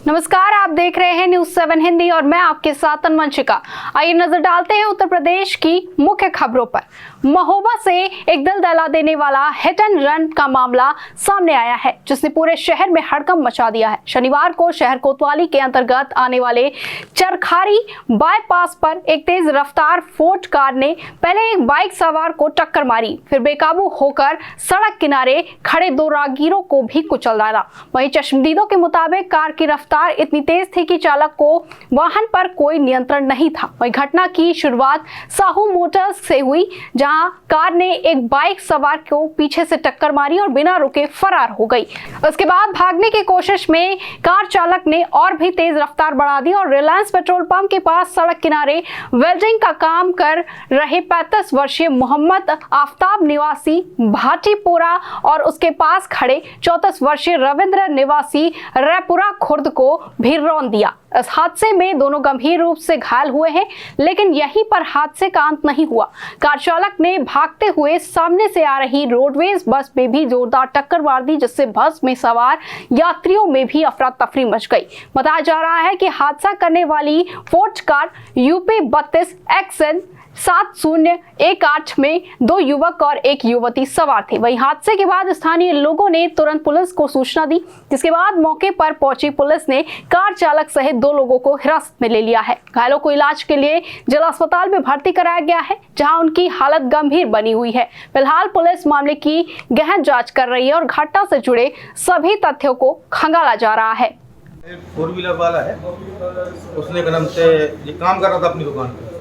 नमस्कार, आप देख रहे हैं न्यूज़ 7 हिंदी और मैं आपके साथ तन्मंशिका। आइए नजर डालते हैं उत्तर प्रदेश की मुख्य खबरों पर। महोबा से एक दिल दहला देने वाला हिट एंड रन का मामला सामने आया है, जिसने पूरे शहर में हड़कंप मचा दिया है। शनिवार को शहर कोतवाली के अंतर्गत आने वाले चरखारी बाईपास पर एक तेज रफ्तार फोर्ड कार ने पहले एक बाइक सवार को टक्कर मारी, फिर बेकाबू होकर सड़क किनारे खड़े दो राहगीरों को भी कुचल डाला। वहीं चश्मदीदों के मुताबिक कार की रफ्तार इतनी तेज थी कि चालक को वाहन पर कोई नियंत्रण नहीं था। वहीं घटना की शुरुआत साहू मोटर्स से हुई, जहां कार ने एक बाइक सवार को पीछे से टक्कर मारी और बिना रुके फरार हो गई। उसके बाद भागने की कोशिश में कार चालक ने और भी तेज रफ्तार बढ़ा दी और रिलायंस पेट्रोल पंप के पास सड़क किनारे वेल्डिंग का काम कर रहे 35 वर्षीय मोहम्मद आफ्ताब निवासी भाटीपुरा और उसके पास खड़े 34 वर्षीय रविंद्र निवासी रैपुरा खुर्द को भी रौंद दिया। इस हादसे में दोनों गंभीर रूप से घायल हुए हैं, लेकिन यहीं पर हादसे का अंत नहीं हुआ। कार चालक ने भागते हुए सामने से आ रही रोडवेज बस में भी जोरदार टक्कर मार दी, जिससे बस में सवार यात्रियों में भी अफरा तफरी मच गई। बताया जा रहा है कि हादसा करने वाली फोर्ड कार यूपी 32 XN 7018 में दो युवक और एक युवती सवार थे। वहीं हादसे के बाद स्थानीय लोगों ने तुरंत पुलिस को सूचना दी, जिसके बाद मौके पर पहुंची पुलिस ने कार चालक सहित दो लोगों को हिरासत में ले लिया है। घायलों को इलाज के लिए जिला अस्पताल में भर्ती कराया गया है, जहां उनकी हालत गंभीर बनी हुई है। फिलहाल पुलिस मामले की गहन जाँच कर रही है और घटना से जुड़े सभी तथ्यों को खंगाला जा रहा है। एक 4 व्हीलर वाला है, उसने कदम से ये काम कर रहा था अपनी दुकान पे।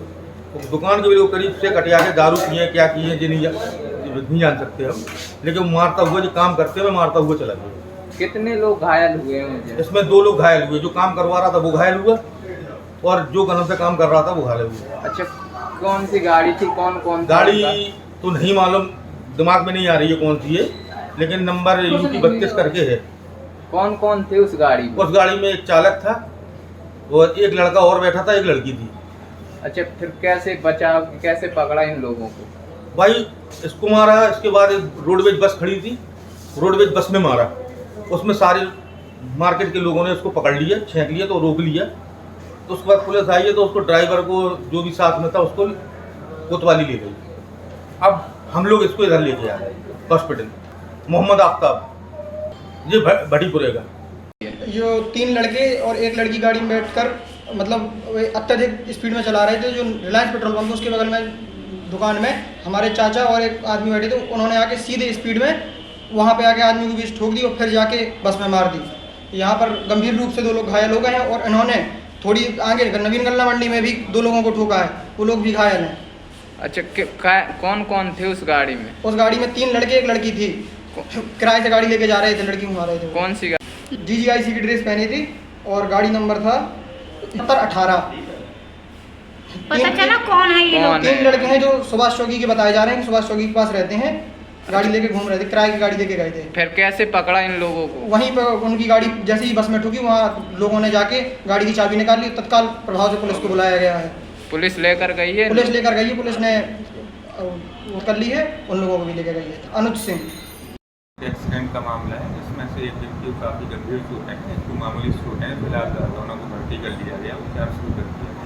दुकान के भी लोग करीब से कटिया के दारू पिए क्या किए जी नहीं जान सकते हम, लेकिन मारता हुआ जो काम करते हुए मारता हुआ चला गया। कितने लोग घायल हुए हैं? इसमें 2 लोग घायल हुए, जो काम करवा रहा था वो घायल हुआ और जो कदम से काम कर रहा था वो घायल हुआ। अच्छा, कौन सी गाड़ी थी? कौन गाड़ी तो नहीं मालूम, दिमाग में नहीं आ रही है कौन सी है, लेकिन नंबर UP 32 करके है। कौन कौन थे उस गाड़ी में? उस गाड़ी में एक चालक था और एक लड़का और बैठा था, एक लड़की थी। अच्छा, फिर कैसे बचाव, कैसे पकड़ा इन लोगों को? भाई इसको मारा, इसके बाद एक रोडवेज बस खड़ी थी, रोडवेज बस में मारा। उसमें सारे मार्केट के लोगों ने उसको पकड़ लिया, छेंक लिया, तो रोक लिया। तो उसके बाद पुलिस आई है, तो उसको ड्राइवर को जो भी साथ में था उसको कोतवाली ले गई। अब हम लोग इसको इधर लेके आए हॉस्पिटल। मोहम्मद आफ्ताब ये भटीपुरे का। जो 3 लड़के और एक लड़की गाड़ी में बैठकर मतलब अत्यधिक स्पीड में चला रहे थे। जो रिलायंस पेट्रोल पंप उसके बगल में दुकान में हमारे चाचा और एक आदमी बैठे थे, उन्होंने आके सीधे स्पीड में वहाँ पे आके आदमी को बीच ठोक दी और फिर जाके बस में मार दी। यहाँ पर गंभीर रूप से 2 लोग घायल हो गए हैं और इन्होंने थोड़ी आगे नवीन गल्ला मंडी में भी 2 लोगों को ठोका है, वो लोग भी घायल हैं। अच्छा, कौन कौन थे उस गाड़ी में? उस गाड़ी में 3 लड़के एक लड़की थी, किराए से गाड़ी लेके जा रहे थे, लड़की घुमा रहे थे। कौन सी गाड़ी? DGIC की ड्रेस पहनी थी और गाड़ी नंबर था 7018। पता चला कौन है ये लोग? 3 लड़के हैं जो सुभाष चौकी के बताए जा रहे हैं कि सुभाष चौकी के पास रहते हैं, गाड़ी लेके घूम रहे थे, किराए की गाड़ी लेके गए थे। फिर कैसे पकड़ा इन लोगों को? वहीं पर उनकी गाड़ी जैसे ही बस में ठुकी, वहाँ लोगों ने जाके गाड़ी की चाबी निकाल ली, तत्काल प्रभाव से पुलिस को बुलाया गया है। पुलिस लेकर गई है? पुलिस लेकर गई है, पुलिस ने वो कर ली है, उन लोगों को भी लेकर गई है। अनुज सिंह एक्सीडेंट का मामला है, जिसमें से एक व्यक्ति को काफ़ी गंभीर चोट है, एक को मामूली चोट है। फिलहाल दोनों को भर्ती कर लिया गया, उपचार शुरू कर दिया गया।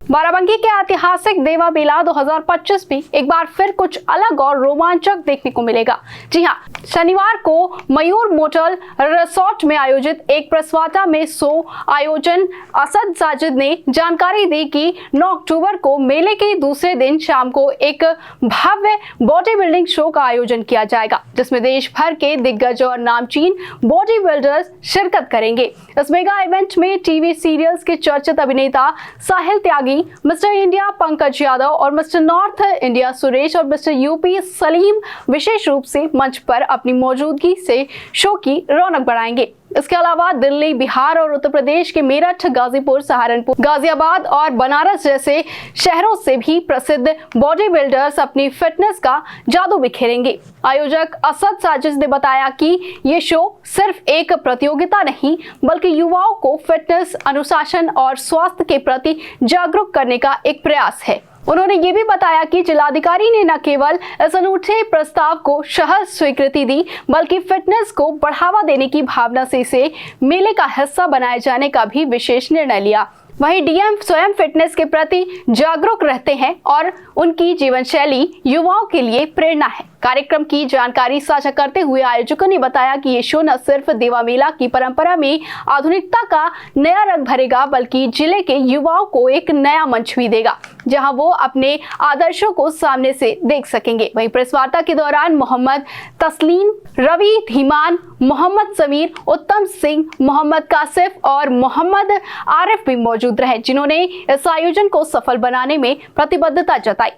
बाराबंकी के ऐतिहासिक देवा मेला 2025 भी एक बार फिर कुछ अलग और रोमांचक देखने को मिलेगा। जी हां, शनिवार को मयूर मोटल रिसोर्ट में आयोजित एक प्रस्वाटा में शो आयोजन असद साजिद ने जानकारी दी कि 9 अक्टूबर को मेले के दूसरे दिन शाम को एक भव्य बॉडी बिल्डिंग शो का आयोजन किया जाएगा, जिसमें देश भर के दिग्गज और नामचीन बॉडी बिल्डर्स शिरकत करेंगे। इस मेगा इवेंट में टीवी सीरियल्स के चर्चित अभिनेता साहिल त्यागी, मिस्टर इंडिया पंकज यादव और मिस्टर नॉर्थ इंडिया सुरेश और मिस्टर यूपी सलीम विशेष रूप से मंच पर अपनी मौजूदगी से शो की रौनक बढ़ाएंगे। इसके अलावा दिल्ली, बिहार और उत्तर प्रदेश के मेरठ, गाजीपुर, सहारनपुर, गाजियाबाद और बनारस जैसे शहरों से भी प्रसिद्ध बॉडी बिल्डर्स अपनी फिटनेस का जादू बिखेरेंगे। आयोजक असद साजिद ने बताया कि ये शो सिर्फ एक प्रतियोगिता नहीं, बल्कि युवाओं को फिटनेस, अनुशासन और स्वास्थ्य के प्रति जागरूक करने का एक प्रयास है। उन्होंने ये भी बताया कि जिलाधिकारी ने न केवल इस अनूठे प्रस्ताव को सहर्ष स्वीकृति दी, बल्कि फिटनेस को बढ़ावा देने की भावना से इसे मेले का हिस्सा बनाए जाने का भी विशेष निर्णय लिया। वहीं डीएम स्वयं फिटनेस के प्रति जागरूक रहते हैं और उनकी जीवन शैली युवाओं के लिए प्रेरणा है। कार्यक्रम की जानकारी साझा करते हुए आयोजकों ने बताया कि ये शो न सिर्फ देवा मेला की परंपरा में आधुनिकता का नया रंग भरेगा, बल्कि जिले के युवाओं को एक नया मंच भी देगा, जहां वो अपने आदर्शों को सामने से देख सकेंगे। वहीं प्रेस वार्ता के दौरान मोहम्मद तस्लीम, रवि धीमान, मोहम्मद समीर, उत्तम सिंह, मोहम्मद कासिफ और मोहम्मद आरिफ भी मौजूद रहे, जिन्होंने इस आयोजन को सफल बनाने में प्रतिबद्धता जताई।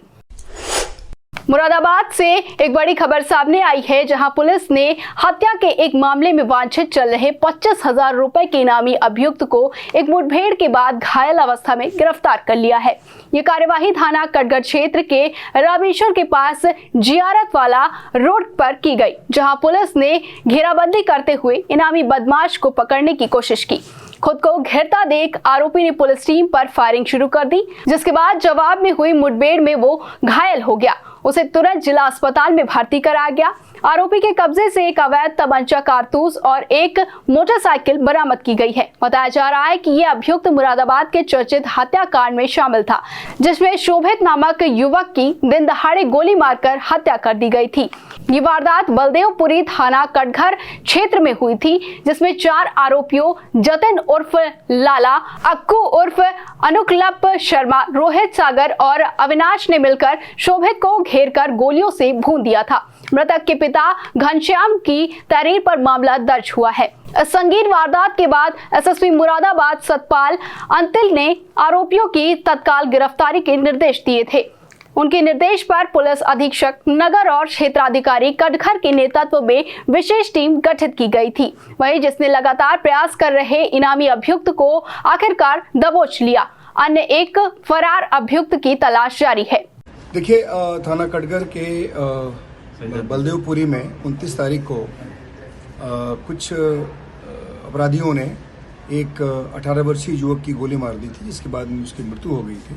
मुरादाबाद से एक बड़ी खबर सामने आई है, जहां पुलिस ने हत्या के एक मामले में वांछित चल रहे 25,000 रुपए के इनामी अभियुक्त को एक मुठभेड़ के बाद घायल अवस्था में गिरफ्तार कर लिया है। ये कार्यवाही थाना कटघर क्षेत्र के रामेश्वर के पास जियारत वाला रोड पर की गई, जहां पुलिस ने घेराबंदी करते हुए इनामी बदमाश को पकड़ने की कोशिश की। खुद को घिरता देख आरोपी ने पुलिस टीम पर फायरिंग शुरू कर दी, जिसके बाद जवाब में हुई मुठभेड़ में वो घायल हो गया। उसे तुरंत जिला अस्पताल में भर्ती कराया गया। आरोपी के कब्जे से एक अवैध तमंचा, कारतूस और एक मोटरसाइकिल बरामद की गई है। बताया जा रहा है कि ये अभियुक्त मुरादाबाद के चर्चित हत्याकांड में शामिल था, जिसमें शोभित नामक युवक की दिन दहाड़े गोली मारकर हत्या कर दी गई थी। ये वारदात बलदेवपुरी थाना कटघर क्षेत्र में हुई थी, जिसमें 4 आरोपियों जतिन उर्फ लाला, अक्कू उर्फ अनुकलप शर्मा, रोहित सागर और अविनाश ने मिलकर शोभित को घेरकर गोलियों से भून दिया था। मृतक के पिता घनश्याम की तहरीर पर मामला दर्ज हुआ है। इस संगीन वारदात के बाद एसएसपी मुरादाबाद सतपाल अंतिल ने आरोपियों की तत्काल गिरफ्तारी के निर्देश दिए थे। उनके निर्देश पर पुलिस अधीक्षक नगर और क्षेत्राधिकारी कटघर के नेतृत्व में विशेष टीम गठित की गई थी, वहीं जिसने लगातार प्रयास कर रहे इनामी अभियुक्त को आखिरकार दबोच लिया। अन्य एक फरार अभियुक्त की तलाश जारी है। देखिए, थाना कटघर के बलदेवपुरी में 29 तारीख को कुछ अपराधियों ने एक 18 वर्षीय युवक की गोली मार दी थी, जिसके बाद में उसकी मृत्यु हो गई थी।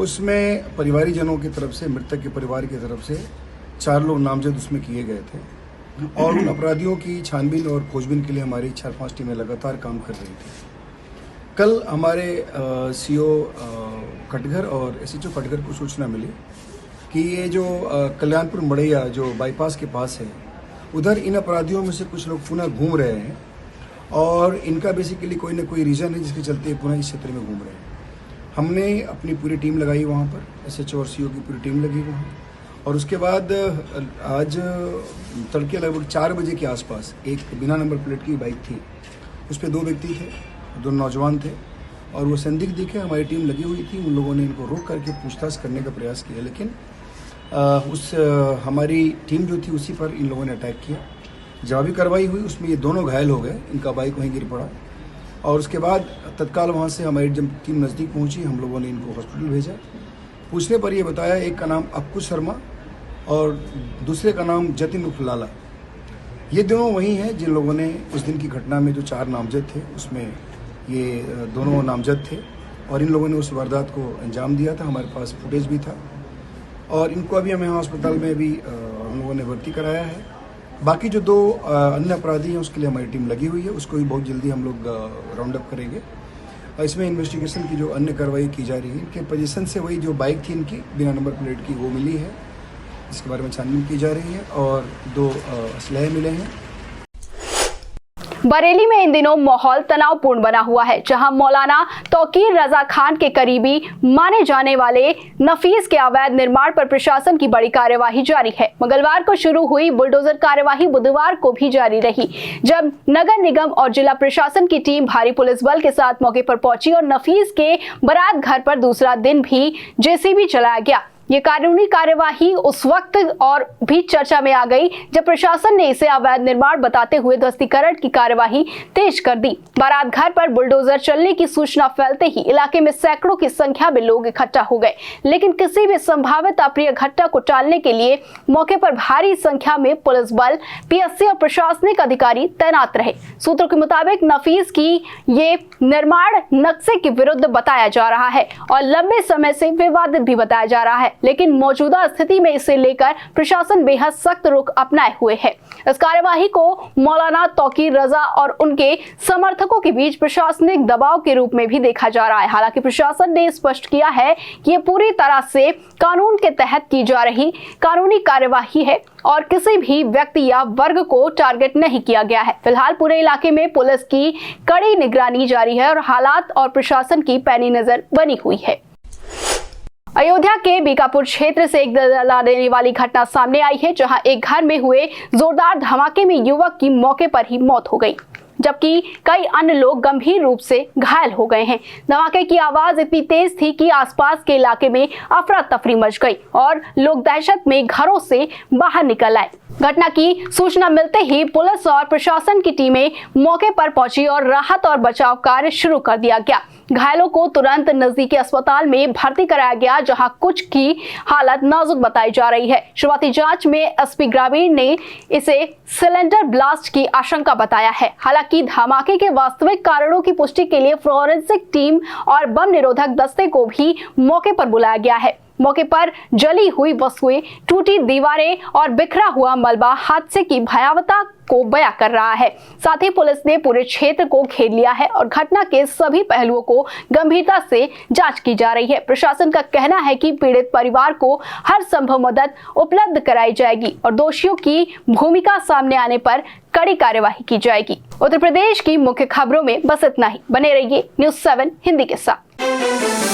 उसमें परिवारीजनों की तरफ से, मृतक के परिवार की तरफ से 4 लोग नामजद उसमें किए गए थे और उन अपराधियों की छानबीन और खोजबीन के लिए हमारी 4-5 टीमें लगातार काम कर रही थी। कल हमारे सीओ कटघर और एसएचओ कटघर को सूचना मिली कि ये जो कल्याणपुर मड़ैया जो बाईपास के पास है, उधर इन अपराधियों में से कुछ लोग पुनः घूम रहे हैं और इनका बेसिकली कोई ना कोई रीज़न है जिसके चलते पुनः इस क्षेत्र में घूम रहे हैं। हमने अपनी पूरी टीम लगाई वहाँ पर, एसएचओ और सीओ की पूरी टीम लगी वहाँ, और उसके बाद आज तड़के लगभग 4 बजे के आसपास एक बिना नंबर प्लेट की बाइक थी, उस पर 2 व्यक्ति थे, 2 नौजवान थे और वो संदिग्ध दिखे। हमारी टीम लगी हुई थी, उन लोगों ने इनको रोक करके पूछताछ करने का प्रयास किया, लेकिन हमारी टीम जो थी उसी पर इन लोगों ने अटैक किया। जवाबी कार्रवाई हुई, उसमें ये दोनों घायल हो गए, इनका बाइक वहीं गिर पड़ा और उसके बाद तत्काल वहाँ से हमारी जब टीम नज़दीक पहुँची, हम लोगों ने इनको हॉस्पिटल भेजा। पूछने पर ये बताया एक का नाम अक्कू शर्मा और दूसरे का नाम जतिन उर्फ लाला। ये दोनों वही हैं जिन लोगों ने उस दिन की घटना में जो 4 नामजद थे उसमें ये दोनों नामजद थे और इन लोगों ने उस वारदात को अंजाम दिया था। हमारे पास फुटेज भी था और इनको अभी हम यहाँ अस्पताल में भी हम लोगों ने भर्ती कराया है। बाकी जो 2 अन्य अपराधी हैं उसके लिए हमारी टीम लगी हुई है, उसको भी बहुत जल्दी हम लोग राउंड अप करेंगे। इसमें इन्वेस्टिगेशन की जो अन्य कार्रवाई की जा रही है, इनके पोजीशन से वही जो बाइक थी इनकी बिना नंबर प्लेट की वो मिली है, इसके बारे में छानबीन की जा रही है और 2 असलहे मिले हैं। बरेली में इन दिनों माहौल तनावपूर्ण बना हुआ है, जहां मौलाना तौकीर रजा खान के करीबी माने जाने वाले नफीस के अवैध निर्माण पर प्रशासन की बड़ी कार्यवाही जारी है। मंगलवार को शुरू हुई बुलडोजर कार्यवाही बुधवार को भी जारी रही, जब नगर निगम और जिला प्रशासन की टीम भारी पुलिस बल के साथ मौके पर पहुंची और नफीस के बारात घर पर दूसरा दिन भी जेसीबी चलाया गया। ये कानूनी कार्यवाही उस वक्त और भी चर्चा में आ गई जब प्रशासन ने इसे अवैध निर्माण बताते हुए ध्वस्तीकरण की कार्यवाही तेज कर दी। बारात घर पर बुलडोजर चलने की सूचना फैलते ही इलाके में सैकड़ों की संख्या में लोग इकट्ठा हो गए, लेकिन किसी भी संभावित अप्रिय घटना को टालने के लिए मौके पर भारी संख्या में पुलिस बल, पीएससी और प्रशासनिक अधिकारी तैनात रहे। सूत्रों के मुताबिक नफीस की ये निर्माण नक्शे के विरुद्ध बताया जा रहा है और लंबे समय से विवादित भी बताया जा रहा है, लेकिन मौजूदा स्थिति में इसे लेकर प्रशासन बेहद सख्त रुख अपनाए हुए है। इस कार्यवाही को मौलाना तौकीर रजा और उनके समर्थकों के बीच प्रशासनिक दबाव के रूप में भी देखा जा रहा है। हालांकि प्रशासन ने स्पष्ट किया है कि ये पूरी तरह से कानून के तहत की जा रही कानूनी कार्यवाही है और किसी भी व्यक्ति या वर्ग को टारगेट नहीं किया गया है। फिलहाल पूरे इलाके में पुलिस की कड़ी निगरानी जारी है और हालात और प्रशासन की पैनी नजर बनी हुई है। अयोध्या के बीकापुर क्षेत्र से एक दला देने वाली घटना सामने आई है, जहां एक घर में हुए जोरदार धमाके में युवक की मौके पर ही मौत हो गई, जबकि कई अन्य लोग गंभीर रूप से घायल हो गए हैं। धमाके की आवाज इतनी तेज थी कि आसपास के इलाके में अफरा तफरी मच गई और लोग दहशत में घरों से बाहर निकल आए। घटना की सूचना मिलते ही पुलिस और प्रशासन की टीमें मौके पर पहुंची और राहत और बचाव कार्य शुरू कर दिया गया। घायलों को तुरंत नजदीकी अस्पताल में भर्ती कराया गया, जहां कुछ की हालत नाजुक बताई जा रही है। शुरुआती जांच में एसपी ग्रामीण ने इसे सिलेंडर ब्लास्ट की आशंका बताया है। हालांकि धमाके के वास्तविक कारणों की पुष्टि के लिए फोरेंसिक टीम और बम निरोधक दस्ते को भी मौके पर बुलाया गया है। मौके पर जली हुई वस्तुएं, टूटी दीवारें और बिखरा हुआ मलबा हादसे की भयावहता को बयां कर रहा है। साथ ही पुलिस ने पूरे क्षेत्र को घेर लिया है और घटना के सभी पहलुओं को गंभीरता से जांच की जा रही है। प्रशासन का कहना है कि पीड़ित परिवार को हर संभव मदद उपलब्ध कराई जाएगी और दोषियों की भूमिका सामने आने पर कड़ी कार्यवाही की जाएगी। उत्तर प्रदेश की मुख्य खबरों में बस इतना ही। बने रहिए न्यूज़ 7 हिंदी के साथ।